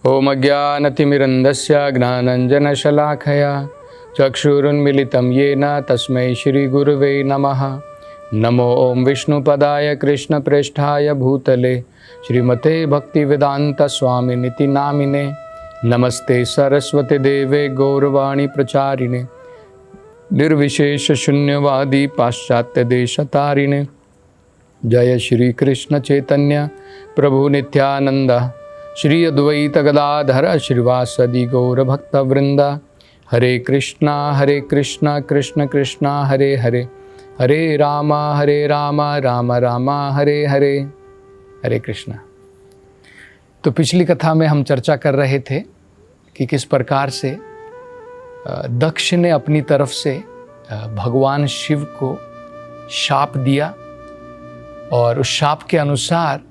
ओम अज्ञानतिमिरन्धस्य ज्ञानाञ्जनशलाखया चक्षुरुन्मिलितं येन तस्मै श्रीगुरुवे नमः। नमो ओं विष्णुपदाय कृष्णप्रेष्ठाय भूतले श्रीमते भक्तिवेदान्तस्वामिनिति नामिने। नमस्ते सरस्वती देवे गौरवाणी प्रचारिणे निर्विशेष शून्यवादी पाश्चात्य देशतारिणे। जय श्री कृष्ण चैतन्य प्रभु नित्यानंद श्री अद्वैत गदाधर श्रीवासदि गौर भक्तवृंद। हरे कृष्णा कृष्ण कृष्णा हरे हरे, हरे राम राम राम हरे हरे। हरे कृष्णा। तो पिछली कथा में हम चर्चा कर रहे थे कि किस प्रकार से दक्ष ने अपनी तरफ से भगवान शिव को शाप दिया और उस शाप के अनुसार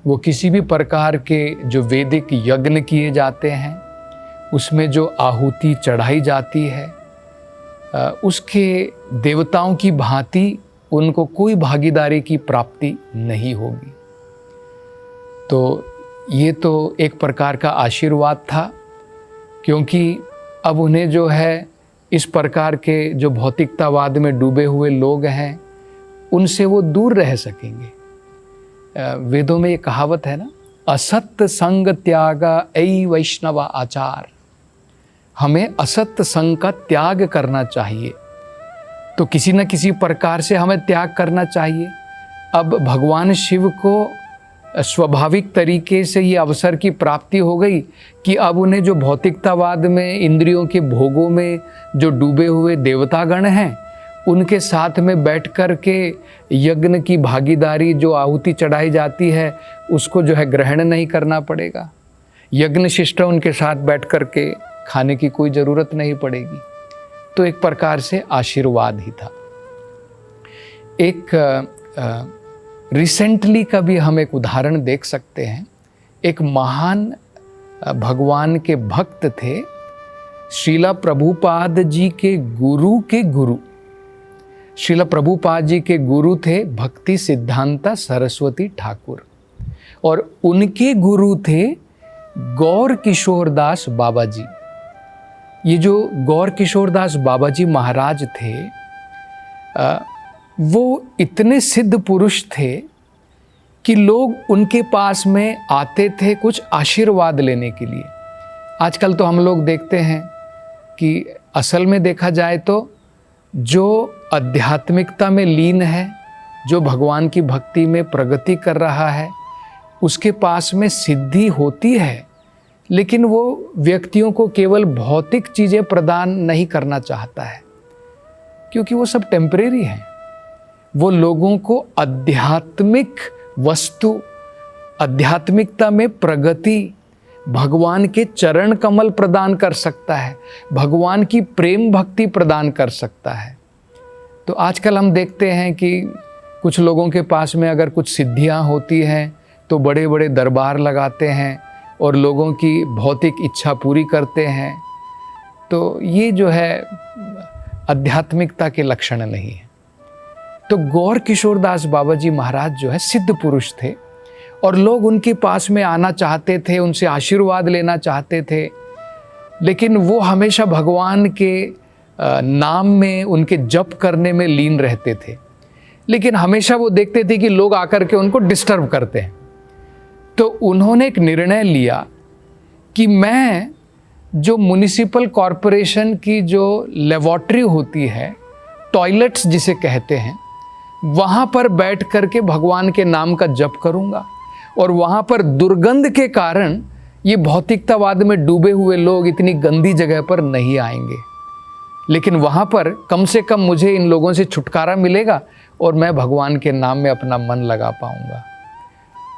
वो किसी भी प्रकार के जो वैदिक यज्ञ किए जाते हैं उसमें जो आहुति चढ़ाई जाती है उसके देवताओं की भांति उनको कोई भागीदारी की प्राप्ति नहीं होगी। तो ये तो एक प्रकार का आशीर्वाद था, क्योंकि अब उन्हें जो है इस प्रकार के जो भौतिकतावाद में डूबे हुए लोग हैं उनसे वो दूर रह सकेंगे। वेदों में ये कहावत है ना, असत्य संग त्याग ऐ वैष्णव आचार। हमें असत्य संग का त्याग करना चाहिए। तो किसी न किसी प्रकार से हमें त्याग करना चाहिए। अब भगवान शिव को स्वाभाविक तरीके से ये अवसर की प्राप्ति हो गई कि अब उन्हें जो भौतिकतावाद में इंद्रियों के भोगों में जो डूबे हुए देवतागण हैं उनके साथ में बैठ कर के यज्ञ की भागीदारी जो आहुति चढ़ाई जाती है उसको जो है ग्रहण नहीं करना पड़ेगा। यज्ञ शिष्ट उनके साथ बैठ कर के खाने की कोई ज़रूरत नहीं पड़ेगी। तो एक प्रकार से आशीर्वाद ही था। एक रिसेंटली का भी हम एक उदाहरण देख सकते हैं। एक महान भगवान के भक्त थे, श्रीला प्रभुपाद जी के गुरु श्रीला प्रभुपाद जी के गुरु थे भक्ति सिद्धांता सरस्वती ठाकुर, और उनके गुरु थे गौर किशोरदास बाबा जी। ये जो गौर किशोरदास बाबा जी महाराज थे वो इतने सिद्ध पुरुष थे कि लोग उनके पास में आते थे कुछ आशीर्वाद लेने के लिए। आजकल तो हम लोग देखते हैं कि असल में देखा जाए तो जो आध्यात्मिकता में लीन है, जो भगवान की भक्ति में प्रगति कर रहा है, उसके पास में सिद्धि होती है, लेकिन वो व्यक्तियों को केवल भौतिक चीज़ें प्रदान नहीं करना चाहता है, क्योंकि वो सब टेम्परेरी हैं। वो लोगों को आध्यात्मिक वस्तु, आध्यात्मिकता में प्रगति, भगवान के चरण कमल प्रदान कर सकता है, भगवान की प्रेम भक्ति प्रदान कर सकता है। तो आजकल हम देखते हैं कि कुछ लोगों के पास में अगर कुछ सिद्धियां होती हैं तो बड़े बड़े दरबार लगाते हैं और लोगों की भौतिक इच्छा पूरी करते हैं। तो ये जो है आध्यात्मिकता के लक्षण नहीं है। तो गौर किशोरदास बाबा जी महाराज जो है सिद्ध पुरुष थे और लोग उनके पास में आना चाहते थे, उनसे आशीर्वाद लेना चाहते थे, लेकिन वो हमेशा भगवान के नाम में, उनके जप करने में लीन रहते थे। लेकिन हमेशा वो देखते थे कि लोग आकर के उनको डिस्टर्ब करते हैं। तो उन्होंने एक निर्णय लिया कि मैं जो म्युनिसिपल कॉरपोरेशन की जो लेबॉर्ट्री होती है, टॉयलेट्स जिसे कहते हैं, वहाँ पर बैठ कर के भगवान के नाम का जप करूँगा और वहाँ पर दुर्गंध के कारण ये भौतिकतावाद में डूबे हुए लोग इतनी गंदी जगह पर नहीं आएंगे, लेकिन वहाँ पर कम से कम मुझे इन लोगों से छुटकारा मिलेगा और मैं भगवान के नाम में अपना मन लगा पाऊँगा।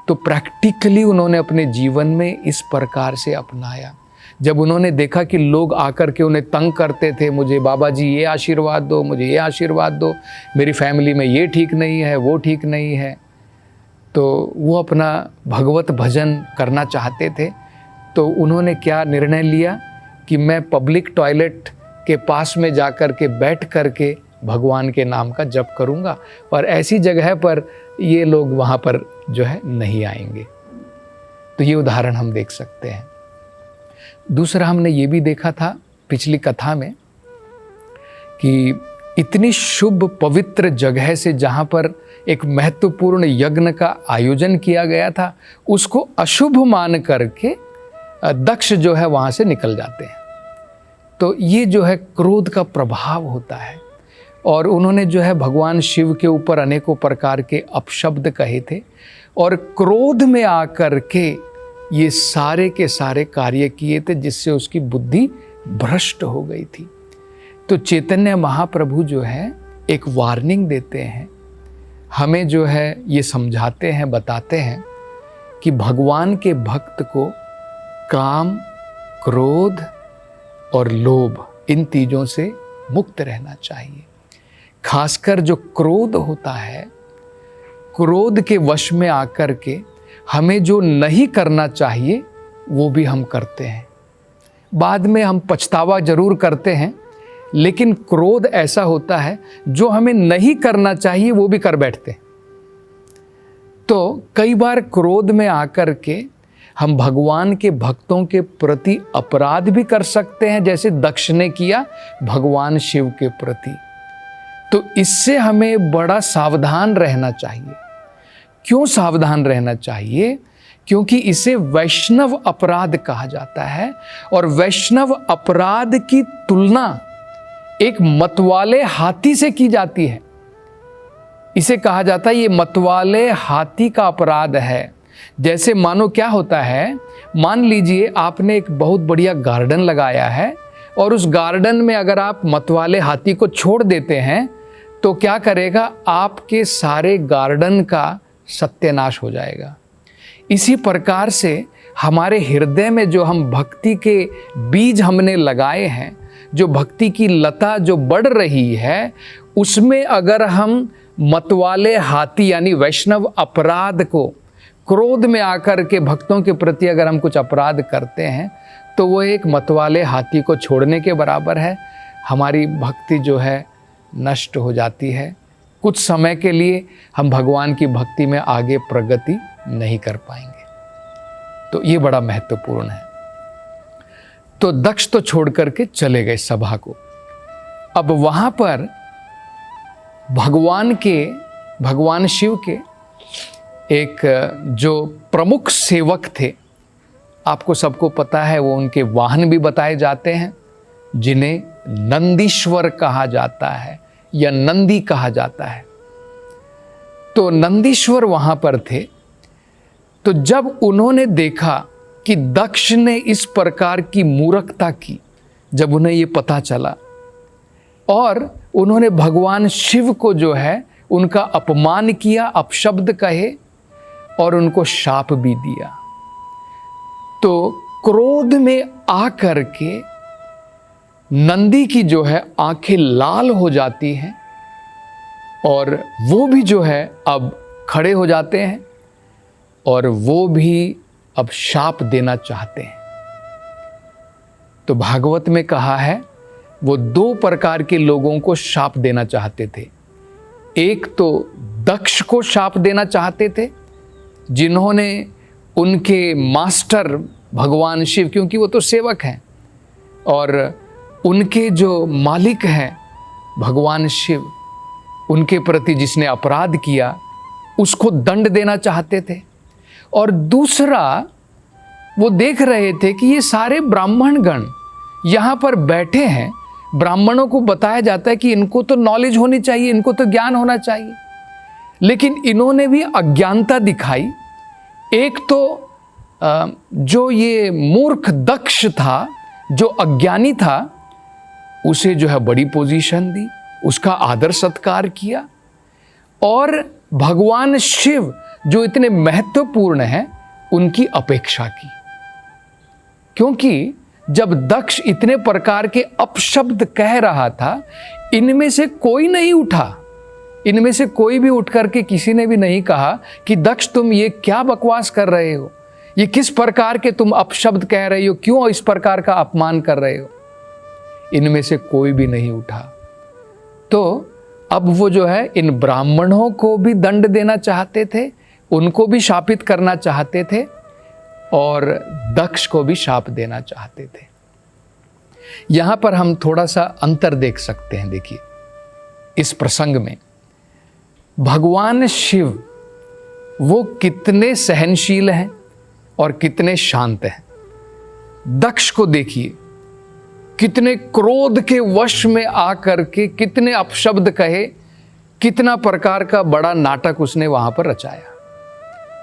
तो प्रैक्टिकली उन्होंने अपने जीवन में इस प्रकार से अपनाया। जब उन्होंने देखा कि लोग आकर के उन्हें तंग करते थे, मुझे बाबा जी ये आशीर्वाद दो, मुझे ये आशीर्वाद दो, मेरी फैमिली में ये ठीक नहीं है, वो ठीक नहीं है, तो वो अपना भगवत भजन करना चाहते थे। तो उन्होंने क्या निर्णय लिया कि मैं पब्लिक टॉयलेट के पास में जाकर के बैठ कर के भगवान के नाम का जप करूँगा और ऐसी जगह पर ये लोग वहाँ पर जो है नहीं आएंगे। तो ये उदाहरण हम देख सकते हैं। दूसरा हमने ये भी देखा था पिछली कथा में कि इतनी शुभ पवित्र जगह से जहाँ पर एक महत्वपूर्ण यज्ञ का आयोजन किया गया था, उसको अशुभ मान करके दक्ष जो है वहाँ से निकल जाते हैं। तो ये जो है क्रोध का प्रभाव होता है। और उन्होंने जो है भगवान शिव के ऊपर अनेकों प्रकार के अपशब्द कहे थे और क्रोध में आकर के ये सारे के सारे कार्य किए थे, जिससे उसकी बुद्धि भ्रष्ट हो गई थी। तो चैतन्य महाप्रभु जो है एक वार्निंग देते हैं, हमें जो है ये समझाते हैं, बताते हैं कि भगवान के भक्त को काम, क्रोध और लोभ, इन चीज़ों से मुक्त रहना चाहिए। खासकर जो क्रोध होता है, क्रोध के वश में आकर के हमें जो नहीं करना चाहिए वो भी हम करते हैं। बाद में हम पछतावा जरूर करते हैं, लेकिन क्रोध ऐसा होता है जो हमें नहीं करना चाहिए वो भी कर बैठते हैं। तो कई बार क्रोध में आकर के हम भगवान के भक्तों के प्रति अपराध भी कर सकते हैं, जैसे दक्ष ने किया भगवान शिव के प्रति। तो इससे हमें बड़ा सावधान रहना चाहिए। क्यों सावधान रहना चाहिए? क्योंकि इसे वैष्णव अपराध कहा जाता है और वैष्णव अपराध की तुलना एक मतवाले हाथी से की जाती है। इसे कहा जाता है ये मतवाले हाथी का अपराध है। जैसे मानो क्या होता है, मान लीजिए आपने एक बहुत बढ़िया गार्डन लगाया है और उस गार्डन में अगर आप मतवाले हाथी को छोड़ देते हैं तो क्या करेगा, आपके सारे गार्डन का सत्यानाश हो जाएगा। इसी प्रकार से हमारे हृदय में जो हम भक्ति के बीज हमने लगाए हैं, जो भक्ति की लता जो बढ़ रही है, उसमें अगर हम मतवाले हाथी यानी वैष्णव अपराध को, क्रोध में आकर के भक्तों के प्रति अगर हम कुछ अपराध करते हैं तो वो एक मतवाले हाथी को छोड़ने के बराबर है। हमारी भक्ति जो है नष्ट हो जाती है। कुछ समय के लिए हम भगवान की भक्ति में आगे प्रगति नहीं कर पाएंगे। तो ये बड़ा महत्वपूर्ण है। तो दक्ष तो छोड़ करके चले गए सभा को। अब वहां पर भगवान शिव के एक जो प्रमुख सेवक थे, आपको सबको पता है, वो उनके वाहन भी बताए जाते हैं, जिन्हें नंदीश्वर कहा जाता है या नंदी कहा जाता है। तो नंदीश्वर वहां पर थे। तो जब उन्होंने देखा कि दक्ष ने इस प्रकार की मूर्खता की, जब उन्हें ये पता चला और उन्होंने भगवान शिव को जो है उनका अपमान किया, अपशब्द कहे और उनको शाप भी दिया, तो क्रोध में आकर के नंदी की जो है आंखें लाल हो जाती हैं और वो भी जो है अब खड़े हो जाते हैं और वो भी अब शाप देना चाहते हैं। तो भागवत में कहा है वो दो प्रकार के लोगों को शाप देना चाहते थे। एक तो दक्ष को शाप देना चाहते थे, जिन्होंने उनके मास्टर भगवान शिव, क्योंकि वो तो सेवक हैं, और उनके जो मालिक हैं भगवान शिव, उनके प्रति जिसने अपराध किया उसको दंड देना चाहते थे। और दूसरा, वो देख रहे थे कि ये सारे ब्राह्मण गण यहाँ पर बैठे हैं, ब्राह्मणों को बताया जाता है कि इनको तो नॉलेज होनी चाहिए, इनको तो ज्ञान होना चाहिए, लेकिन इन्होंने भी अज्ञानता दिखाई। एक तो जो ये मूर्ख दक्ष था, जो अज्ञानी था, उसे जो है बड़ी पोजीशन दी, उसका आदर सत्कार किया, और भगवान शिव जो इतने महत्वपूर्ण हैं उनकी अपेक्षा की। क्योंकि जब दक्ष इतने प्रकार के अपशब्द कह रहा था, इनमें से कोई नहीं उठा, इनमें से कोई भी उठ करके किसी ने भी नहीं कहा कि दक्ष तुम ये क्या बकवास कर रहे हो, ये किस प्रकार के तुम अपशब्द कह रहे हो, क्यों इस प्रकार का अपमान कर रहे हो। इनमें से कोई भी नहीं उठा। तो अब वो जो है इन ब्राह्मणों को भी दंड देना चाहते थे, उनको भी शापित करना चाहते थे, और दक्ष को भी शाप देना चाहते थे। यहां पर हम थोड़ा सा अंतर देख सकते हैं। देखिए, इस प्रसंग में भगवान शिव वो कितने सहनशील हैं और कितने शांत हैं। दक्ष को देखिए, कितने क्रोध के वश में आकर के कितने अपशब्द कहे, कितना प्रकार का बड़ा नाटक उसने वहां पर रचाया।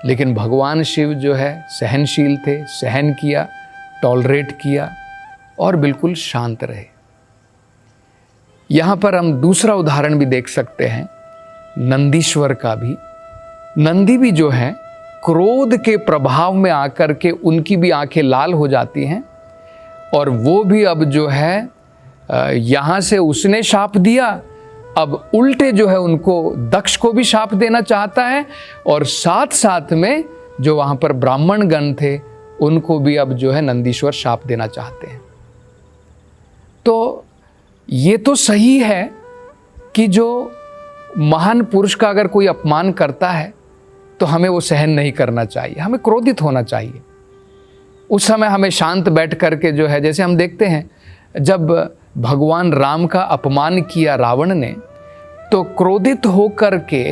लेकिन भगवान शिव जो है सहनशील थे, सहन किया, टॉलरेट किया और बिल्कुल शांत रहे। यहां पर हम दूसरा उदाहरण भी देख सकते हैं नंदीश्वर का भी। नंदी भी जो है क्रोध के प्रभाव में आकर के उनकी भी आंखें लाल हो जाती हैं और वो भी अब जो है यहाँ से उसने शाप दिया, अब उल्टे जो है उनको दक्ष को भी शाप देना चाहता है और साथ साथ में जो वहाँ पर ब्राह्मण गण थे उनको भी अब जो है नंदीश्वर शाप देना चाहते हैं। तो ये तो सही है कि जो महान पुरुष का अगर कोई अपमान करता है तो हमें वो सहन नहीं करना चाहिए, हमें क्रोधित होना चाहिए। उस समय हमें शांत बैठ करके जो है, जैसे हम देखते हैं जब भगवान राम का अपमान किया रावण ने, तो क्रोधित होकर के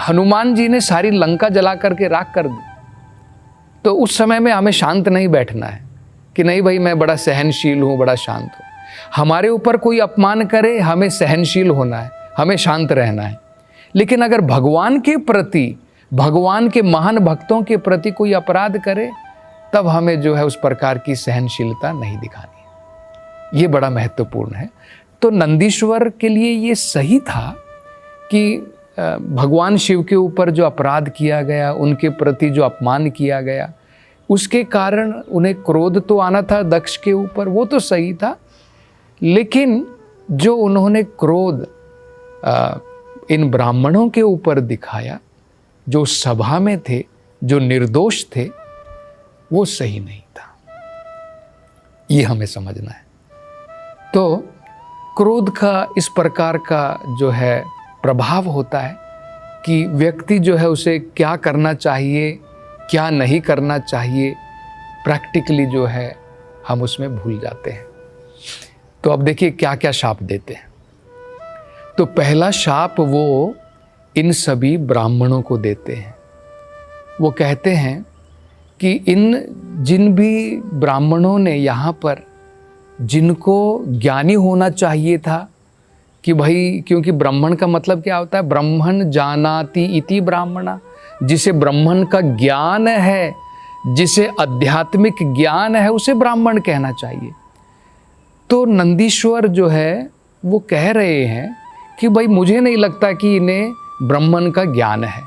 हनुमान जी ने सारी लंका जला करके राख कर दी। तो उस समय में हमें शांत नहीं बैठना है कि नहीं भाई मैं बड़ा सहनशील हूँ, बड़ा शांत हूँ। हमारे ऊपर कोई अपमान करे, हमें सहनशील होना है, हमें शांत रहना है। लेकिन अगर भगवान के प्रति, भगवान के महान भक्तों के प्रति कोई अपराध करे, तब हमें जो है उस प्रकार की सहनशीलता नहीं दिखानी है। ये बड़ा महत्वपूर्ण है। तो नंदीश्वर के लिए ये सही था कि भगवान शिव के ऊपर जो अपराध किया गया, उनके प्रति जो अपमान किया गया, उसके कारण उन्हें क्रोध तो आना था दक्ष के ऊपर, वो तो सही था। लेकिन जो उन्होंने क्रोध इन ब्राह्मणों के ऊपर दिखाया, जो सभा में थे, जो निर्दोष थे, वो सही नहीं था। ये हमें समझना है। तो क्रोध का इस प्रकार का जो है प्रभाव होता है कि व्यक्ति जो है उसे क्या करना चाहिए, क्या नहीं करना चाहिए, प्रैक्टिकली जो है हम उसमें भूल जाते हैं। तो अब देखिए क्या क्या शाप देते हैं। तो पहला शाप वो इन सभी ब्राह्मणों को देते हैं। वो कहते हैं कि इन जिन भी ब्राह्मणों ने यहाँ पर, जिनको ज्ञानी होना चाहिए था कि भाई, क्योंकि ब्राह्मण का मतलब क्या होता है, ब्रह्मण जानाति इति ब्राह्मणा, जिसे ब्राह्मण का ज्ञान है, जिसे आध्यात्मिक ज्ञान है, उसे ब्राह्मण कहना चाहिए। तो नंदीश्वर जो है वो कह रहे हैं कि भाई मुझे नहीं लगता कि इन्हें ब्राह्मण का ज्ञान है,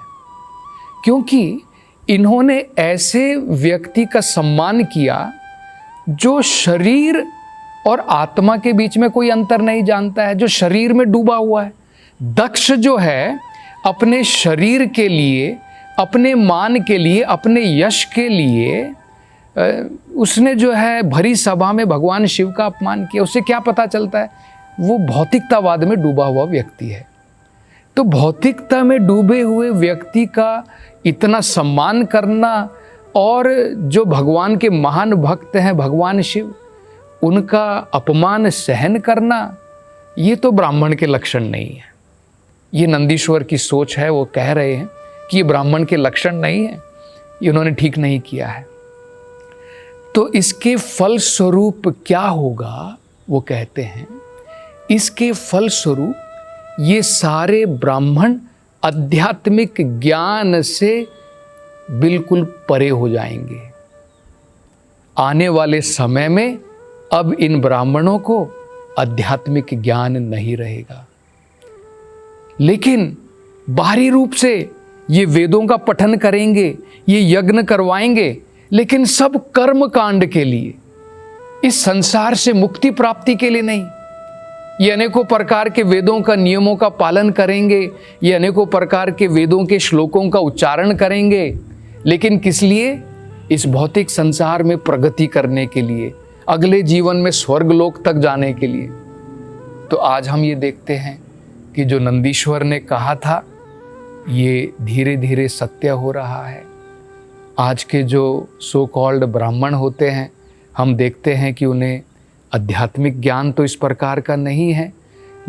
क्योंकि इन्होंने ऐसे व्यक्ति का सम्मान किया जो शरीर और आत्मा के बीच में कोई अंतर नहीं जानता है, जो शरीर में डूबा हुआ है। दक्ष जो है अपने शरीर के लिए, अपने मान के लिए, अपने यश के लिए उसने जो है भरी सभा में भगवान शिव का अपमान किया। उससे क्या पता चलता है, वो भौतिकतावाद में डूबा हुआ व्यक्ति है। तो भौतिकता में डूबे हुए व्यक्ति का इतना सम्मान करना और जो भगवान के महान भक्त हैं भगवान शिव, उनका अपमान सहन करना, ये तो ब्राह्मण के लक्षण नहीं है। ये नंदीश्वर की सोच है। वो कह रहे हैं कि ये ब्राह्मण के लक्षण नहीं है, ये उन्होंने ठीक नहीं किया है। तो इसके फलस्वरूप क्या होगा, वो कहते हैं इसके फलस्वरूप ये सारे ब्राह्मण आध्यात्मिक ज्ञान से बिल्कुल परे हो जाएंगे। आने वाले समय में अब इन ब्राह्मणों को आध्यात्मिक ज्ञान नहीं रहेगा। लेकिन बाहरी रूप से ये वेदों का पठन करेंगे, ये यज्ञ करवाएंगे, लेकिन सब कर्म कांड के लिए, इस संसार से मुक्ति प्राप्ति के लिए नहीं। ये अनेकों प्रकार के वेदों का नियमों का पालन करेंगे, ये अनेकों प्रकार के वेदों के श्लोकों का उच्चारण करेंगे, लेकिन किस लिए? इस भौतिक संसार में प्रगति करने के लिए, अगले जीवन में स्वर्गलोक तक जाने के लिए। तो आज हम ये देखते हैं कि जो नंदीश्वर ने कहा था ये धीरे धीरे सत्य हो रहा है। आज के जो सो कॉल्ड ब्राह्मण होते हैं, हम देखते हैं कि उन्हें आध्यात्मिक ज्ञान तो इस प्रकार का नहीं है,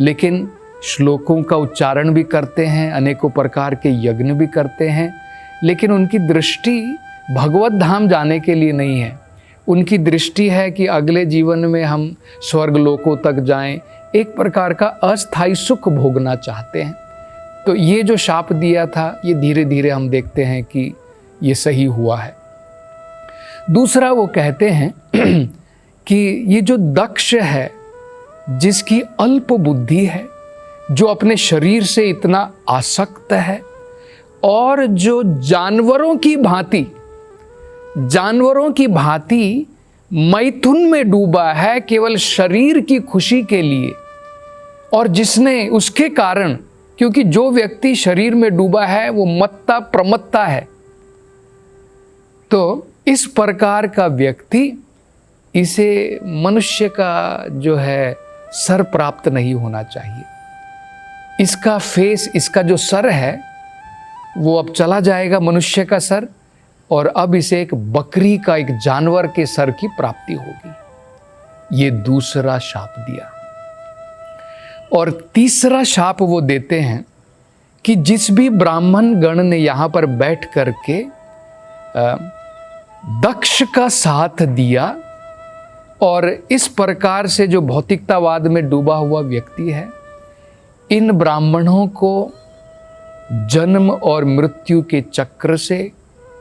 लेकिन श्लोकों का उच्चारण भी करते हैं, अनेकों प्रकार के यज्ञ भी करते हैं, लेकिन उनकी दृष्टि भगवत धाम जाने के लिए नहीं है। उनकी दृष्टि है कि अगले जीवन में हम स्वर्ग लोकों तक जाएं, एक प्रकार का अस्थायी सुख भोगना चाहते हैं। तो ये जो शाप दिया था, ये धीरे धीरे हम देखते हैं कि ये सही हुआ है। दूसरा वो कहते हैं कि ये जो दक्ष है, जिसकी अल्प बुद्धि है, जो अपने शरीर से इतना आसक्त है और जो जानवरों की भांति मैथुन में डूबा है केवल शरीर की खुशी के लिए, और जिसने उसके कारण, क्योंकि जो व्यक्ति शरीर में डूबा है वो मत्ता प्रमत्ता है, तो इस प्रकार का व्यक्ति, इसे मनुष्य का जो है सर प्राप्त नहीं होना चाहिए। इसका फेस, इसका जो सर है वो अब चला जाएगा, मनुष्य का सर, और अब इसे एक बकरी का, एक जानवर के सर की प्राप्ति होगी। ये दूसरा शाप दिया। और तीसरा शाप वो देते हैं कि जिस भी ब्राह्मण गण ने यहाँ पर बैठ करके दक्ष का साथ दिया, और इस प्रकार से जो भौतिकतावाद में डूबा हुआ व्यक्ति है, इन ब्राह्मणों को जन्म और मृत्यु के चक्र से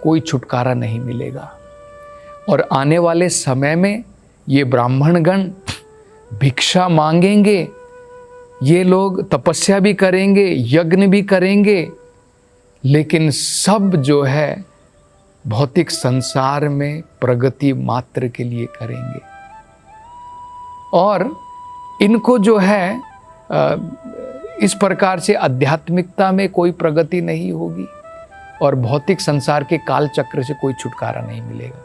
कोई छुटकारा नहीं मिलेगा। और आने वाले समय में ये ब्राह्मणगण भिक्षा मांगेंगे, ये लोग तपस्या भी करेंगे, यज्ञ भी करेंगे, लेकिन सब जो है भौतिक संसार में प्रगति मात्र के लिए करेंगे। और इनको जो है इस प्रकार से आध्यात्मिकता में कोई प्रगति नहीं होगी, और भौतिक संसार के काल चक्र से कोई छुटकारा नहीं मिलेगा।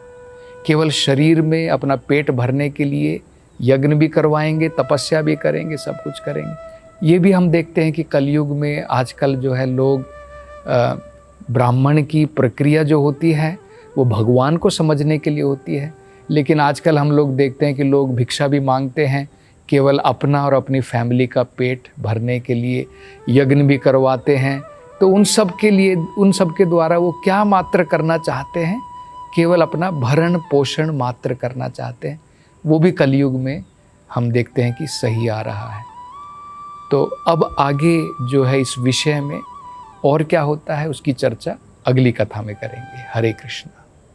केवल शरीर में अपना पेट भरने के लिए यज्ञ भी करवाएंगे, तपस्या भी करेंगे, सब कुछ करेंगे। ये भी हम देखते हैं कि कलयुग में आजकल जो है लोग ब्राह्मण की प्रक्रिया जो होती है वो भगवान को समझने के लिए होती है, लेकिन आजकल हम लोग देखते हैं कि लोग भिक्षा भी मांगते हैं केवल अपना और अपनी फैमिली का पेट भरने के लिए, यज्ञ भी करवाते हैं। तो उन सब के लिए, उन सब के द्वारा वो क्या मात्र करना चाहते हैं? केवल अपना भरण पोषण मात्र करना चाहते हैं। वो भी कलयुग में हम देखते हैं कि सही आ रहा है। तो अब आगे जो है इस विषय में और क्या होता है उसकी चर्चा अगली कथा में करेंगे। हरे कृष्ण।